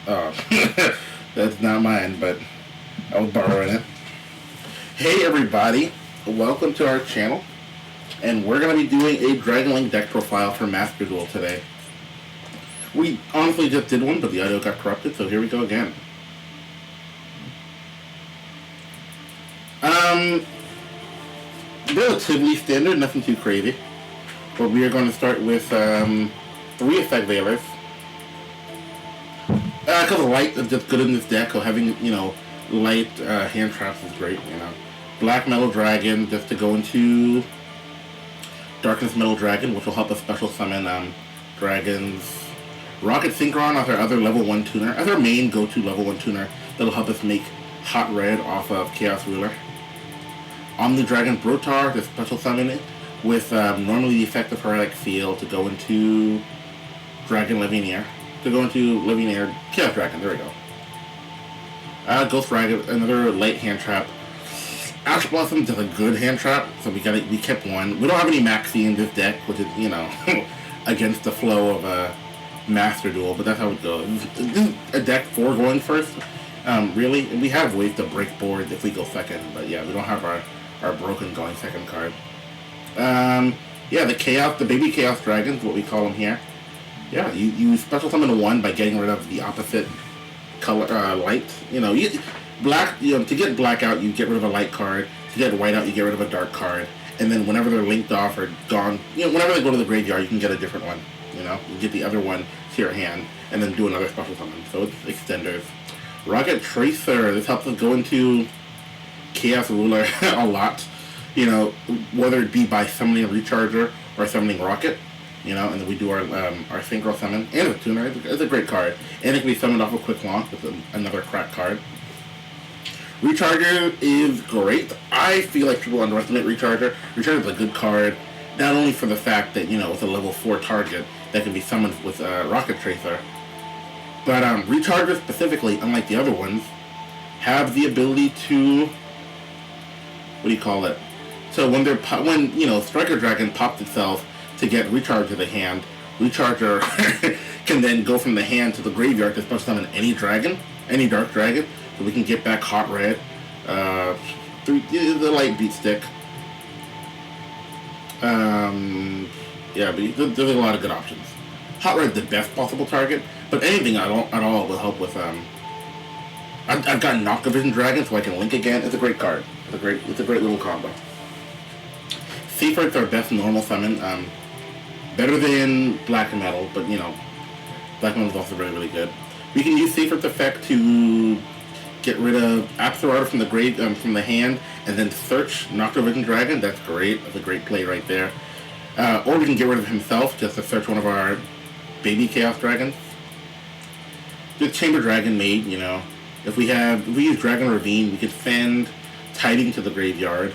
Oh, that's not mine, but I was borrowing it. Hey everybody, welcome to our channel, and we're going to be doing a Dragon Link deck profile for Master Duel today. We honestly just did one, but the audio got corrupted, so here we go again. Relatively standard, nothing too crazy. But we are going to start with 3 effect veilers. Because light is just good in this deck, so having, light hand traps is great, Black Metal Dragon, just to go into Darkness Metal Dragon, which will help us special summon dragons. Rocket Synchron as our other level 1 tuner, as our main go-to level 1 tuner, that'll help us make Hot Red off of Chaos Ruler. Omni Dragon Brotar, to special summon it, with normally the effect of Heroic Field to go into Dragon Levineer. Chaos Dragon, there we go. Ghost Dragon, another light hand trap. Ash Blossom is a good hand trap, so we kept one. We don't have any Maxi in this deck, which is, against the flow of Master Duel, but that's how it goes. This is a deck for going first, really. And we have ways to break boards if we go second, but yeah, we don't have our broken going second card. The baby Chaos Dragons, what we call them here. Yeah, you special summon 1 by getting rid of the opposite color light. To get black out, you get rid of a light card. To get white out, you get rid of a dark card. And then whenever they're linked off or gone, whenever they go to the graveyard, you can get a different one. You get the other one to your hand, and then do another special summon. So it's extenders. Rocket Tracer, this helps us go into Chaos Ruler a lot. Whether it be by summoning a Recharger or summoning Rocket. And then we do our Synchro Summon and a Tuner. It's a great card. And it can be summoned off a Quick Launch with another crack card. Recharger is great. I feel like people underestimate Recharger. Recharger is a good card, not only for the fact that, it's a level 4 target that can be summoned with Rocket Tracer, but Recharger specifically, unlike the other ones, have the ability to, So when Striker Dragon pops itself to get Recharge to the hand, Recharger can then go from the hand to the graveyard to special summon any dragon, any dark dragon, so we can get back Hot Red through the light beat stick. But there's a lot of good options. Hot Red's the best possible target, but anything at all will help with. I've got Noctovision Dragon, so I can link again. It's a great card. It's a great little combo. Seafright's our best normal summon. Better than Black Metal, but Black Metal is also really, really good. We can use Seafright's effect to get rid of Apsorata from the from the hand, and then search Noctovision Dragon. That's great. That's a great play right there. Or we can get rid of himself just to search one of our baby Chaos Dragons. The Chamber Dragon Maid, if we use Dragon Ravine, we could send Tiding to the graveyard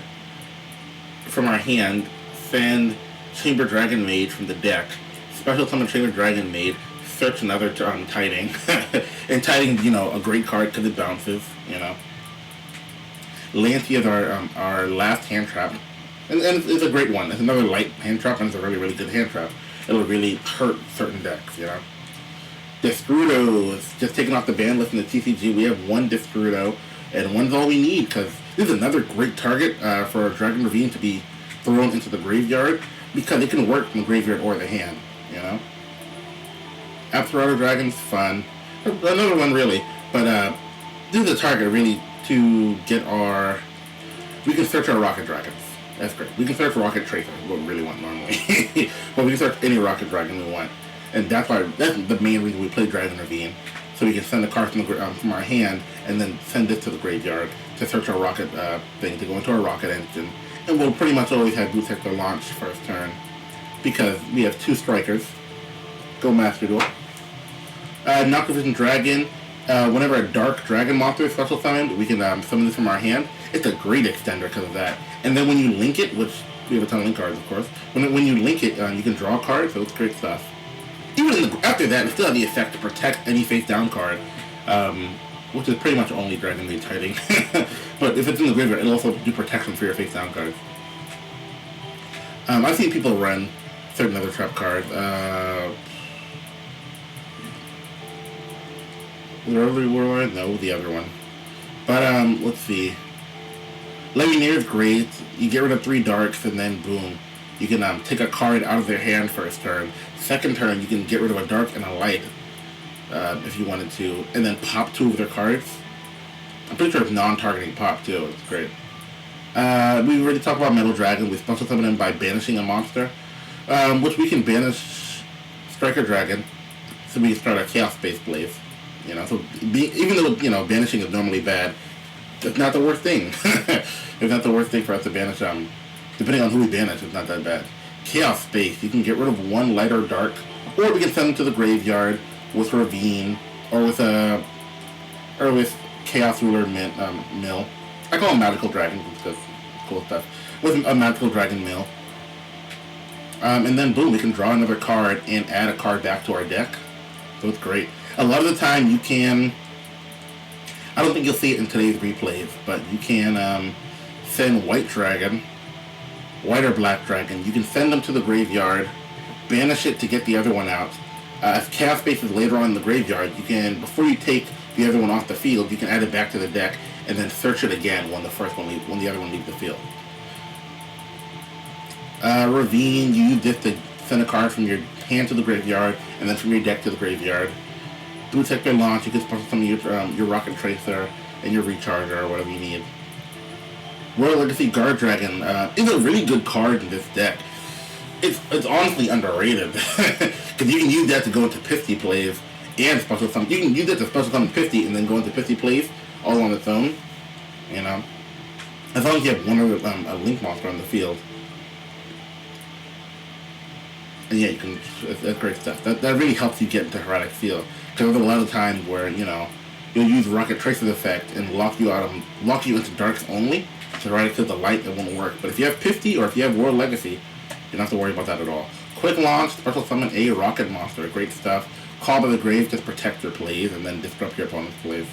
from our hand, send Chamber Dragon Maid from the deck, special summon Chamber Dragon Maid, search another Tiding, and Tiding, a great card because it bounces, Lancia is our last hand trap, and it's a great one. It's another light hand trap, and it's a really, really good hand trap. It'll really hurt certain decks, Desperudo is just taken off the ban list in the TCG. We have 1 Desperudo, and 1's all we need, because this is another great target for Dragon Ravine to be thrown into the graveyard, because it can work from the graveyard or the hand, Apsorata Dragon's fun. Another one, really, but this is a target, really, to get we can search our Rocket Dragons. That's great. We can search Rocket Tracer, what we really want normally. But we can search any Rocket Dragon we want. And that's the main reason we play Dragon Ravine. So we can send a card from our hand, and then send it to the graveyard to search our Rocket thing, to go into our Rocket engine. And we'll pretty much always have Boost Sector launch first turn, because we have 2 strikers. Go Master Duel. Noctovision Dragon. Whenever a dark dragon monster is special summoned, we can summon this from our hand. It's a great extender because of that. And then when you link it, which we have a ton of link cards, of course. When you link it, you can draw a card, so it's great stuff. Even after that, it still has the effect to protect any face-down card, which is pretty much only Dragon Maid Tiding. But if it's in the graveyard, it'll also do protection for your face-down cards. I've seen people run certain other trap cards. The Rotary Warlord? No, the other one. But, let's see. Legionnaire is great. You get rid of 3 darks, and then boom. You can take a card out of their hand first turn. Second turn, you can get rid of a dark and a light, if you wanted to, and then pop 2 of their cards. I'm pretty sure it's non-targeting pop, too. It's great. We already talked about Metal Dragon. We special summon him by banishing a monster, which we can banish Striker Dragon, so we can start a Chaos-based Blaze. You know, so even though, you know, banishing is normally bad, it's not the worst thing. It's not the worst thing for us to banish. Depending on who we banish, it's not that bad. Chaos Space, you can get rid of 1 light or dark, or we can send them to the graveyard with Ravine, or with Chaos Ruler Mill. I call them Magical Dragons because it's cool stuff. With a Magical Dragon Mill. And then boom, we can draw another card and add a card back to our deck. So it's great. A lot of the time you can, I don't think you'll see it in today's replays, but you can send White Dragon, White or Black Dragon. You can send them to the graveyard, banish it to get the other one out. If Chaos Space is later on in the graveyard, you can, before you take the other one off the field, you can add it back to the deck and then search it again when the other one leaves the field. Ravine, you use this to send a card from your hand to the graveyard and then from your deck to the graveyard. Through Techno Launch, you can special summon your Rocket Tracer and your Recharger or whatever you need. Royal Legacy Guard Dragon is a really good card in this deck. It's honestly underrated because you can use that to go into Pithy plays and special summon. You can use that to special summon Pithy and then go into Pithy plays all on its own. You know, as long as you have one other a Link monster on the field. And yeah, you can. That's great stuff. That really helps you get into Heretic Field because there's a lot of times where you'll use Rocket Tracer's effect and lock you into darks only. So right to the light, it won't work. But if you have Pithy or if you have World Legacy, you don't have to worry about that at all. Quick Launch, special summon a Rocket Monster, great stuff. Call by the Grave, just protect your plays and then disrupt your opponent's plays.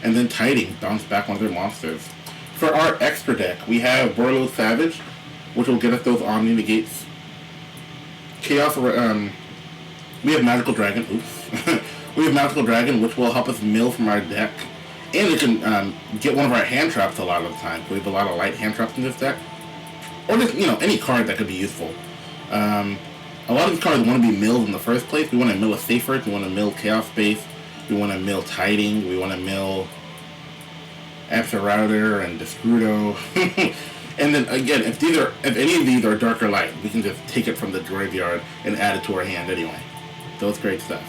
And then Tiding, bounce back one of their monsters. For our extra deck, we have Borreload Savage, which will get us those Omni Negates. Chaos, we have Magical Dragon, we have Magical Dragon, which will help us mill from our deck. And it can get one of our hand traps a lot of the time. We have a lot of light hand traps in this deck. Or just, any card that could be useful. A lot of these cards want to be milled in the first place. We want to mill a Safer, we want to mill Chaos Space, we want to mill Tiding, we want to mill Router and Descrudo. And then again, if any of these are dark or light, we can just take it from the graveyard and add it to our hand anyway. So it's great stuff.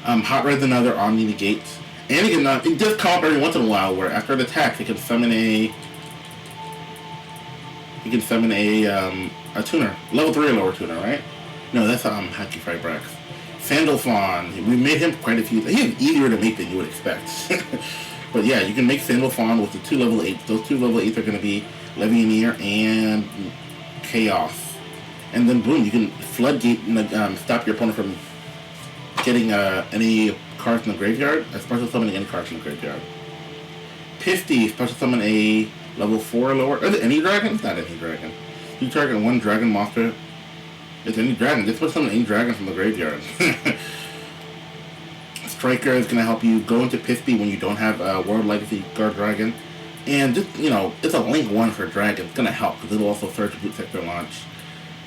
Hot Red's another Omni Negates. And it does come up every once in a while where after it attacks it can summon a tuner. Level 3 or lower tuner, right? No, that's Hacky Fry Brax. Sandalphon. We made him quite a few. He's easier to make than you would expect. But yeah, you can make Sandalphon with the 2 level 8s. Those 2 level 8s are going to be Legionnaire and Chaos. And then boom, you can Floodgate and stop your opponent from getting any cards in the graveyard. Special summoning any cards in the graveyard. Pithy, special summon a level 4 or lower. Is it any dragon? It's not any dragon. You target 1 dragon monster. It's any dragon. Just special summon any dragon from the graveyard. Striker is going to help you go into Pithy when you don't have a World Legacy Guard Dragon. And just, it's a Link 1 for Dragon. It's going to help because it'll also search Boot Sector Launch.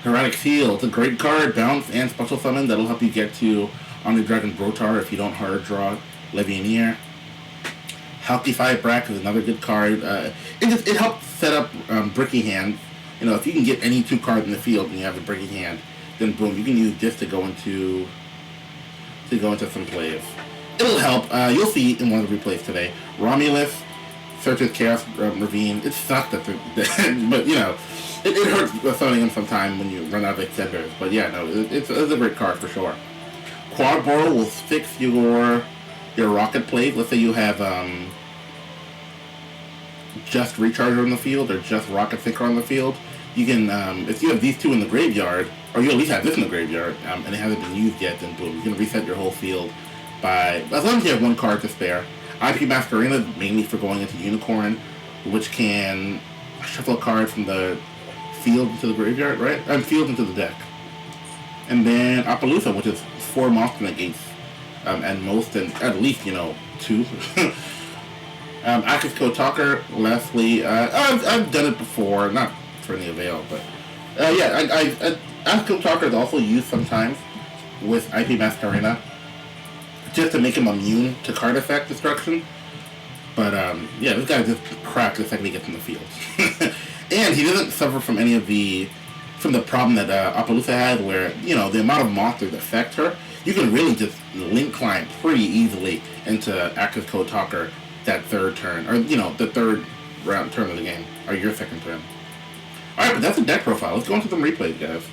Heretic Field. It's a great card. Bounce and special summon. That'll help you get to Omni Dragon Brotar if you don't hard draw Legionnaire. Halkify Brack is another good card. It helps set up Bricky Hand. If you can get any 2 cards in the field and you have a Bricky Hand, then boom, you can use this to go into some plays. It'll help. You'll see in one of the replays today. Romulus searches Chaos Ravine. It sucks but it hurts summoning him sometime when you run out of extenders. But yeah, no, it's a great card for sure. Quad Boral will fix your rocket plate. Let's say you have just Recharger on the field or just Rocket Seeker on the field. You can, if you have these 2 in the graveyard, or you at least have this in the graveyard, and it hasn't been used yet, then boom, you can reset your whole field as long as you have 1 card to spare. IP Masquerena is mainly for going into Unicorn, which can shuffle a card from the field into the graveyard, right? Field into the deck. And then Appaloosa, which is 4 monster negates. at most, and at least, you know, 2. Active Code Talker, lastly, I've done it before, not for any avail, but Active Code Talker is also used sometimes with IP Masquerena, just to make him immune to card effect destruction. But yeah, this guy just cracks the second he gets in the field. And he doesn't suffer from any of the problem that Appaloosa had, where, you know, the amount of monsters that affect her, you can really just link climb pretty easily into Active Code Talker that third turn, or, you know, the third round turn of the game, or your second turn. Alright, but that's a deck profile. Let's go into some replays, guys.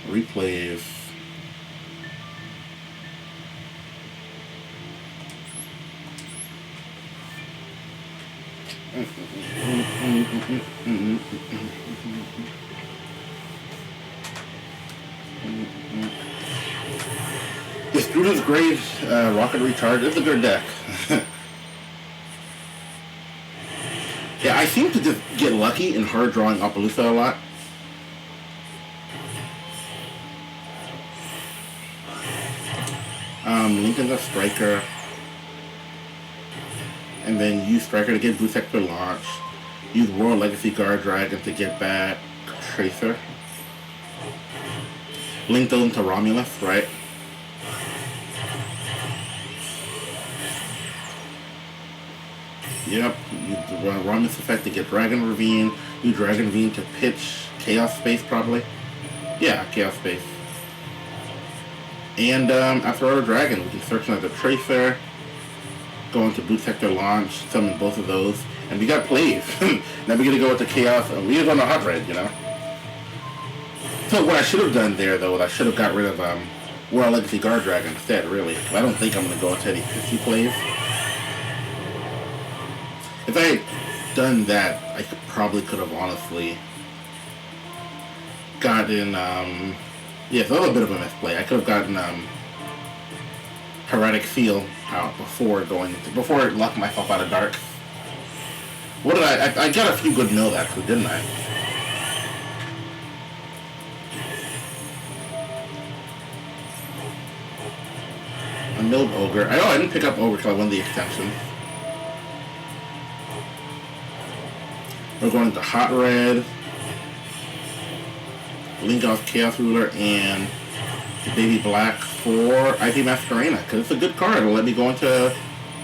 Replays. The Student's Grade Rocket Recharge is a good deck. Yeah, I seem to just get lucky in hard drawing Appaloosa a lot. Lincoln's a striker. And then use striker to get Blue Sector launch. Use Royal Legacy Guard Dragon to get back Tracer. Link those into Romulus, right? Yep, use the Romulus effect to get Dragon Ravine. Use Dragon Ravine to pitch Chaos Space, probably. Yeah, Chaos Space. And after Auto Dragon, we can search another Tracer, go into Boot Sector Launch, summon both of those, and we got plays. Now we're gonna go with the Chaos. We just on the Hot Red, you know. So what I should have done there, though, is I should have got rid of Royal Legacy Guard Dragon instead. Really, I don't think I'm gonna go into any pitchy plays. If I had done that, I probably could have honestly gotten yeah, it's a little bit of a misplay. I could have gotten Heretic Seal out before locking myself out of dark. What did I got a few good mills actually, didn't I? A milled Ogre. I didn't pick up Ogre because I won the extension. We're going to Hot Red, Link off Chaos Ruler, and Baby Black for IP Masquerena, because it's a good card. It'll let me go into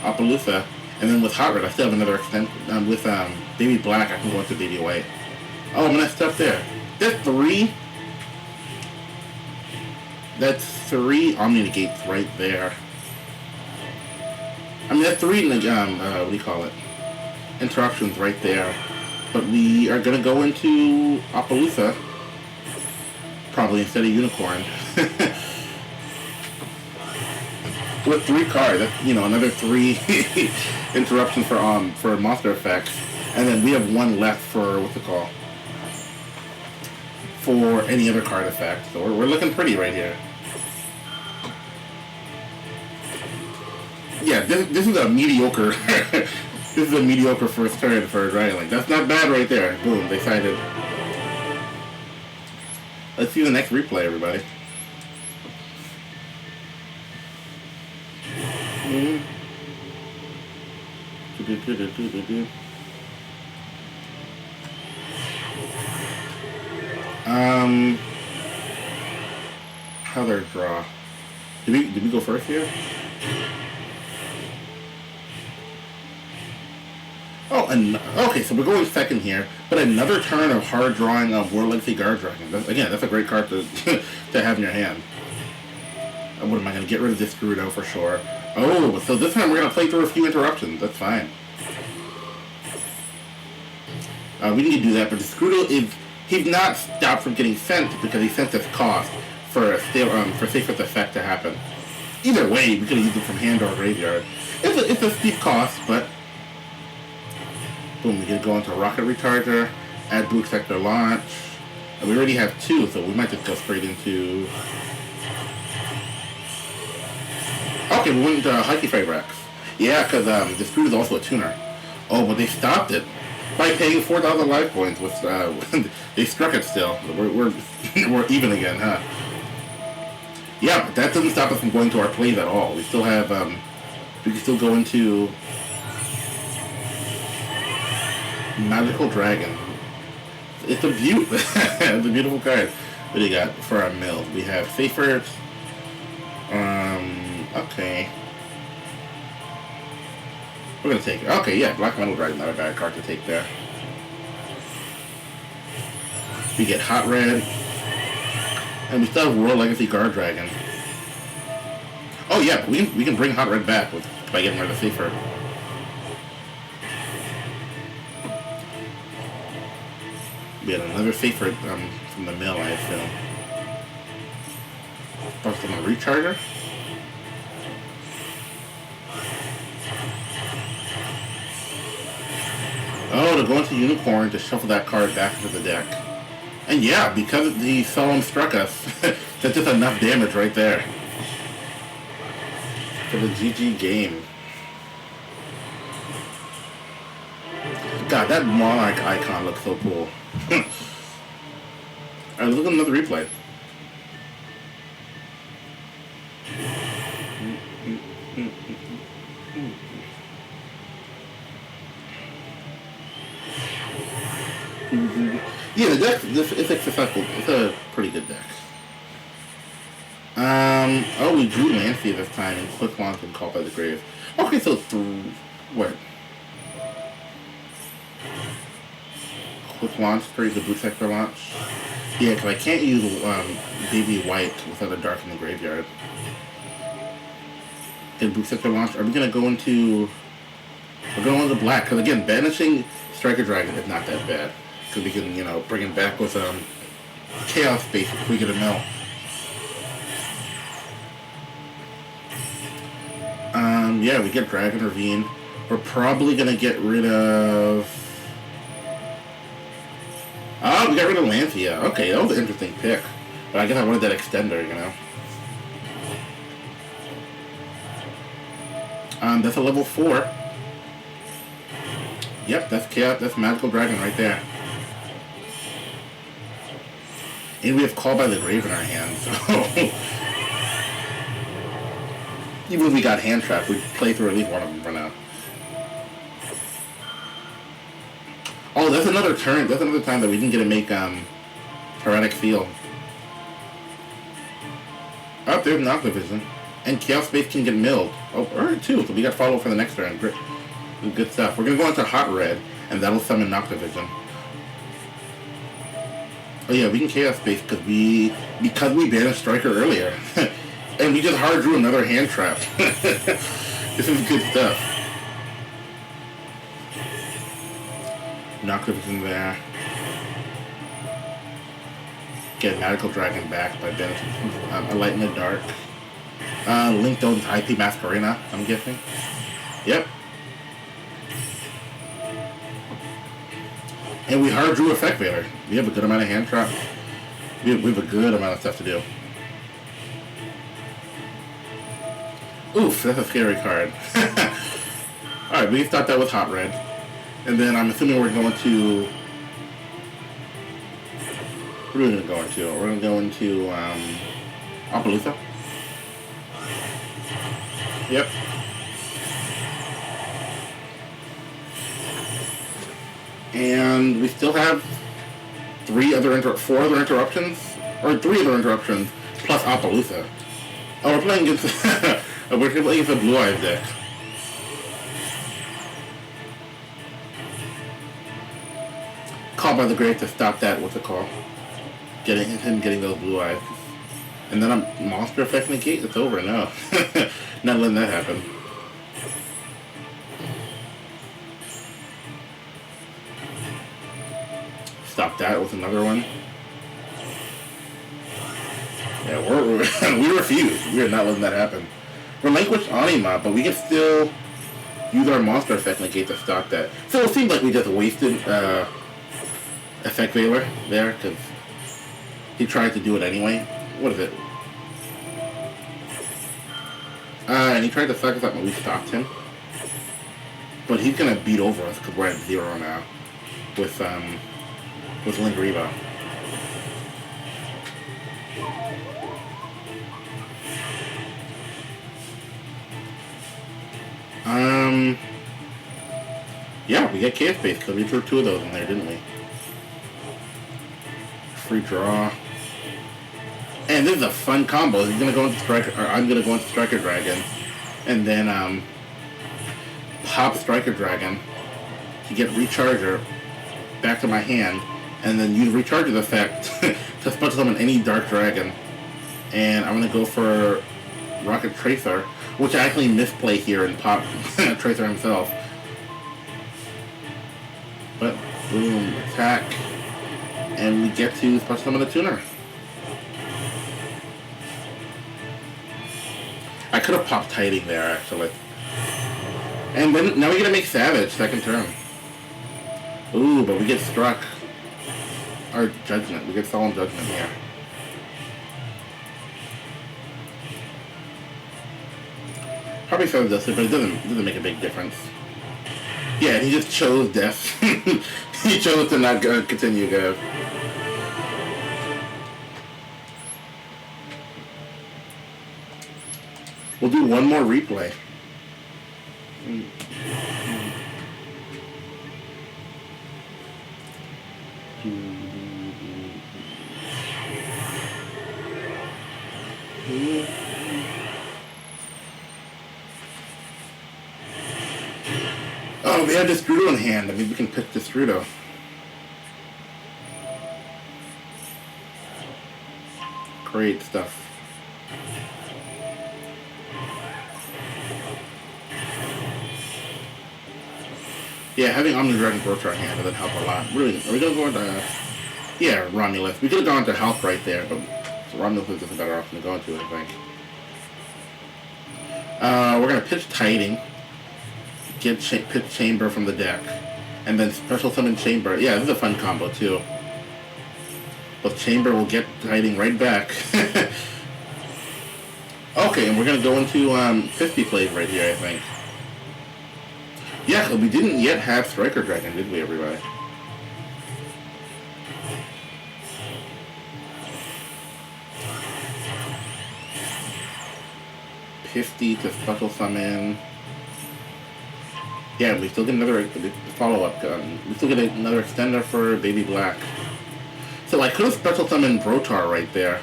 Appaloosa. And then with Hot Red, I still have another extension. With Baby Black, I can go into Baby White. Oh, I'm messed up there. That's 3. That's 3 Omni Negates right there. I mean, that's 3, what do you call it? Interruptions right there. But we are going to go into Appaloosa, probably instead of Unicorn. With 3 cards, that's, you know, another 3 interruptions for monster effects. And then we have 1 left for, what's it called? For any other card effect. So we're looking pretty right here. Yeah, this is a mediocre this is a mediocre first turn for Dragon Link. That's not bad right there. Boom, they cited. Let's see the next replay, everybody. How their draw? Did we go first here? Oh, and okay, so we're going second here, but another turn of hard drawing of Royal Legacy Guard Dragon. Again, that's a great card to to have in your hand. What am I going to get rid of this Gerudo for sure? Oh, so this time we're going to play through a few interruptions. That's fine. We need to do that, but the Gerudo he's not stopped from getting sent because he sent this cost for Sacred's effect to happen. Either way, we could have used it from hand or graveyard. It's a steep cost, but boom, we can go into Rocket Recharger, add Blue Sector Launch, and we already have 2, so we might just go straight into. Okay, we went into Hikey Fight Rex. Yeah, because this Gerudo is also a tuner. Oh, but they stopped it. by paying 4,000 life points. With they struck it still. We're we're even again, huh? Yeah, but that doesn't stop us from going to our plays at all. We still have we can still go into Magical Dragon. It's a beaut. It's a beautiful card. What do you got for our mill? We have Safer. Okay. We're gonna take it. Okay, yeah, Black Metal Dragon, not a bad card to take there. We get Hot Red. And we still have World Legacy Guard Dragon. Oh yeah, we can bring Hot Red back by getting rid of Safer. We had another Safer from the mill, I assume. Plus from a Recharger. Oh, to go into Unicorn to shuffle that card back into the deck. And yeah, because the Solemn struck us, that's just enough damage right there. For the GG game. God, that Monarch icon looks so cool. Alright, look at another replay. Yeah, the deck, it's successful. It's a pretty good deck. Oh, we drew Lancey this time and Quick Launch and Call by the Grave. Okay, so what? Quick Launch, 3 the Boot Sector Launch. Yeah, because I can't use Baby White without a Dark in the Graveyard. Then Boot Sector Launch. Are we going to go into... We're going into black, because again, banishing Striker Dragon is not that bad. Because we can, you know, bring him back with Chaos Space if we get a mill. Yeah, we get Dragon Ravine. We're probably going to get rid of... Oh, we got rid of Lanthea. Okay, that was an interesting pick. But I guess I wanted that extender, you know. That's a level 4. Yep, that's Chaos, that's Magical Dragon right there. And we have Call by the Grave in our hands, so... Even if we got Hand Trap, we'd play through at least one of them for now. Oh, that's another turn. That's another time that we didn't get to make Heretic Field. Oh, there's Nocta Vision. And Chaos Space can get milled. Oh, alright too, so we got follow for the next turn. Good stuff. We're gonna go into Hot Red, and that'll summon Nocta Vision. Oh yeah, we can Chaos Space because we banished Striker earlier. And we just hard drew another Hand Trap. This is good stuff. Nocta Vision there. Get Magical Dragon back by banishing a Light in the Dark. Link owns IP Masquerena, I'm guessing. Yep. And we hard drew Effect Veiler. We have a good amount of Hand Trap. We have a good amount of stuff to do. Oof, that's a scary card. Alright, we thought that was Hot Red. And then I'm assuming we're going to... What are we going to go into? We're going to go into Appaloosa. Yep. And we still have 4 other interruptions? Or 3 other interruptions, plus Appaloosa. Oh, we're playing against... we're playing against a Blue Eyes deck. Call by the Grave to stop that, what's it called? Him getting those Blue Eyes. And then I'm Monster Effect Negate, it's over, no. Not letting that happen. Stop that with another one. Yeah, we refuse. We are not letting that happen. Relinquish Anima, but we can still use our Monster Effect Negate to stop that. So it seems like we just wasted Effect Veiler there, because he tried to do it anyway. What is it? And he tried to suck us up and we stopped him. But he's going to beat over us because we're at 0 now. with Link Revo. Yeah, we got Chaos Base because we threw 2 of those in there, didn't we? Free draw. And this is a fun combo. He's gonna go into Striker, or I'm gonna go into Striker Dragon, and then pop Striker Dragon to get Recharger back to my hand, and then use Recharger's effect to special summon any Dark Dragon. And I'm gonna go for Rocket Tracer, which I actually misplay here and pop Tracer himself. But boom, attack, and we get to special summon the tuner. I could have popped Tiding there actually. And then now we get to make Savage second turn. Ooh, but we get struck. Our Judgment. We get Solemn Judgment here. Probably Feather Duster, but it doesn't make a big difference. Yeah, he just chose death. He chose to not continue, guys. We'll do one more replay. Oh, we have Destrudo in hand. I mean, we can pick Destrudo. Great stuff. Yeah, having Omni Dragon Broach our hand doesn't help a lot. Really, are we gonna go into yeah, Romulus? We could have gone to health right there, but Romulus is just a better option to go into, I think. We're gonna pitch Tiding, get pitch Chamber from the deck, and then special summon Chamber. Yeah, this is a fun combo too. But Chamber will get Tiding right back. Okay, and we're gonna go into 50 plays right here, I think. Yeah, we didn't yet have Striker Dragon, did we, everybody? $50 to special summon. Yeah, we still get another follow-up gun. We still get another extender for Baby Black. So I could have special summoned Brotar right there,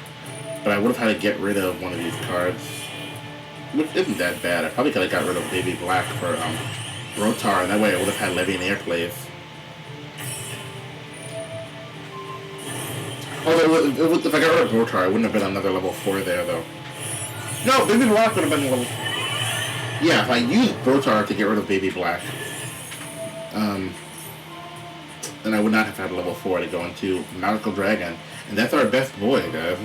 but I would have had to get rid of one of these cards, which isn't that bad. I probably could have got rid of Baby Black for Brotar, and that way I would have had Levy and Air plays. Although, if I got rid of Brotar, I wouldn't have been another level 4 there, though. No, Baby Black would have been level... Yeah, if I used Brotar to get rid of Baby Black, then I would not have had level 4 to go into Magical Dragon. And that's our best boy, guys.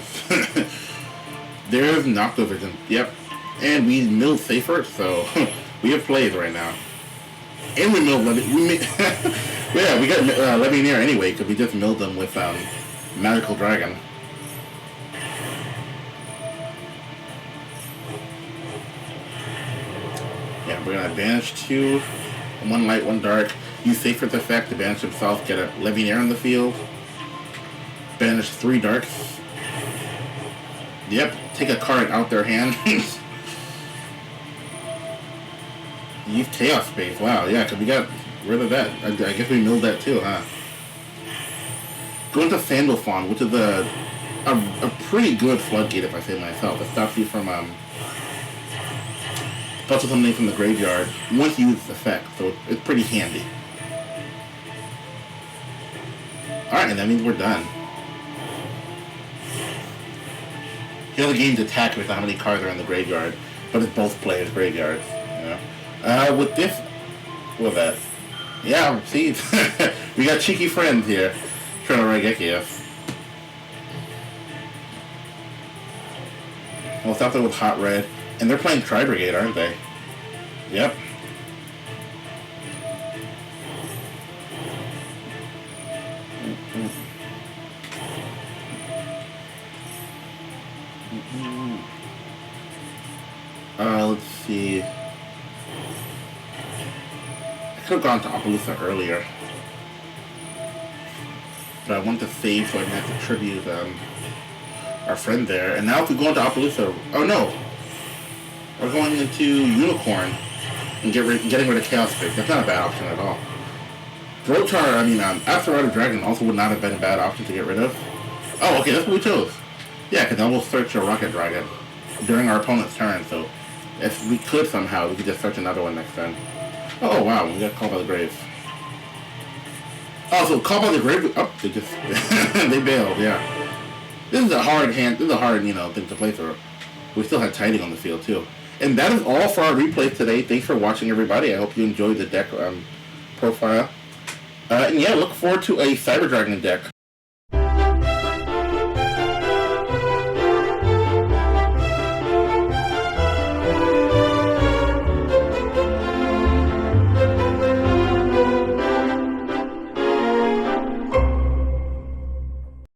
There's Noctovision. Yep. And we milled safer, so we have plays right now. And we milled yeah, we got Levianeer anyway, because we just milled them with Magical Dragon. Yeah, we're gonna banish 2, 1 light, 1 dark. Use Safer's effect to banish himself, get a Levianeer in the field. Banish 3 darks. Yep, take a card out their hand. Use Chaos Space. Wow, yeah, because we got rid of that. I guess we milled that too, huh? Go into Sandalphon, which is a pretty good floodgate, if I say myself. It stops you from special summoning from the graveyard once you use its effect, so it's pretty handy. Alright, and that means we're done. The other game's attack with how many cards are in the graveyard, but it's both players' graveyards, you know? With this, with that, yeah, see, we got cheeky friends here, trying to Raigeki us. Well, it's out there with Hot Red, and they're playing Tri-Brigade, aren't they? Yep. Let's see. I could have gone to Appaloosa earlier. But I want to save so I can have to tribute our friend there. And now if we go into Appaloosa... Oh, no. We're going into Unicorn and getting rid of Chaos Fig. That's not a bad option at all. Rotar, I mean, Asteroid Dragon also would not have been a bad option to get rid of. Oh, okay, that's what we chose. Yeah, because I will search a Rocket Dragon during our opponent's turn, so if we could somehow, we could just search another one next turn. Oh, wow, we got Call by the Grave. Oh, so Call by the Grave... Oh, they just... they bailed, yeah. This is a hard hand... This is a hard, thing to play through. We still had Tiding on the field, too. And that is all for our replays today. Thanks for watching, everybody. I hope you enjoyed the deck profile. And yeah, look forward to a Cyber Dragon deck.